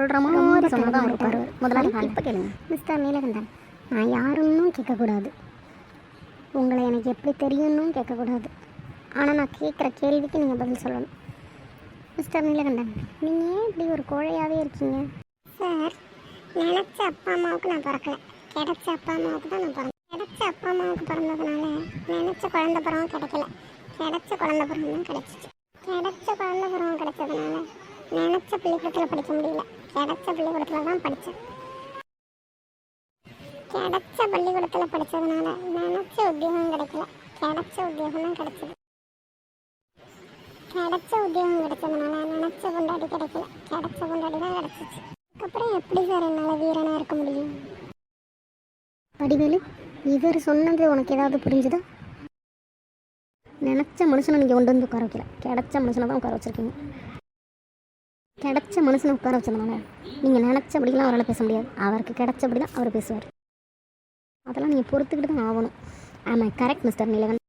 சொல்கிற மாதிரி சொன்னால் தான் இருப்பார் முதலாளி. இப்போ கேளுங்க மிஸ்டர் நீலகண்டன், நான் யாருன்னும் கேட்கக்கூடாது, உங்களை எனக்கு எப்படி தெரியும்னும் கேட்கக்கூடாது. ஆனால் நான் கேட்குற கேள்விக்கு நீங்கள் பதில் சொல்லணும். மிஸ்டர் நீலகண்டன், நீங்கள் ஏன் இப்படி ஒரு கோழையாகவே இருக்கீங்க? சார், நினச்ச அப்பா அம்மாவுக்கு நான் பிறக்கல, கிடைச்ச அப்பா அம்மாவுக்கு தான் நான் பிறந்தேன். கிடைச்ச அப்பா அம்மாவுக்கு பிறந்ததுனால நினச்ச குழந்த பருவம் கிடைக்கல, கிடைச்ச குழந்த பருவம் தான் கிடைச்சிச்சு. கிடைச்ச குழந்த பருவம் கிடைச்சதுனால நினச்ச பள்ளிக்கூடத்தில் படிக்க முடியல, கிடைச்ச பள்ளிக்கூடத்தில் தான் படித்தேன். கிடைச்ச பள்ளிக்கூடத்தில் படித்ததுனால நினச்ச உத்தியோகம் கிடைக்கல, கிடைச்ச உத்தியோகம் தான் கிடைச்சது. கிடைச்ச உத்தியோகம் கிடைச்சதுனால நினச்ச கொண்டாடி கிடைக்கல, கிடைச்ச கொண்டாடி தான் கிடைச்சிச்சு. அதுக்கப்புறம் எப்படி சார் என்னால் வீரனாக இருக்க முடியும்? வடிவேலு, இவர் சொன்னது உனக்கு ஏதாவது புரிஞ்சுதா? நினச்ச மனுஷனை நீங்கள் கொண்டு வந்து உட்கார வைக்கல, கிடைச்ச மனுஷனை தான் உட்கார வச்சுருக்கீங்க. கிடைச்ச மனுஷனை உட்கார வச்சதுனால நீங்கள் நினச்சபடிலாம் அவரால் பேச முடியாது, அவருக்கு கிடைச்சபடி தான் அவர் பேசுவார். அதெல்லாம் நீங்கள் பொறுத்துக்கிட்டு தான் ஆகணும். ஆமாம், கரெக்ட் மிஸ்டர் நீலகண்டன்.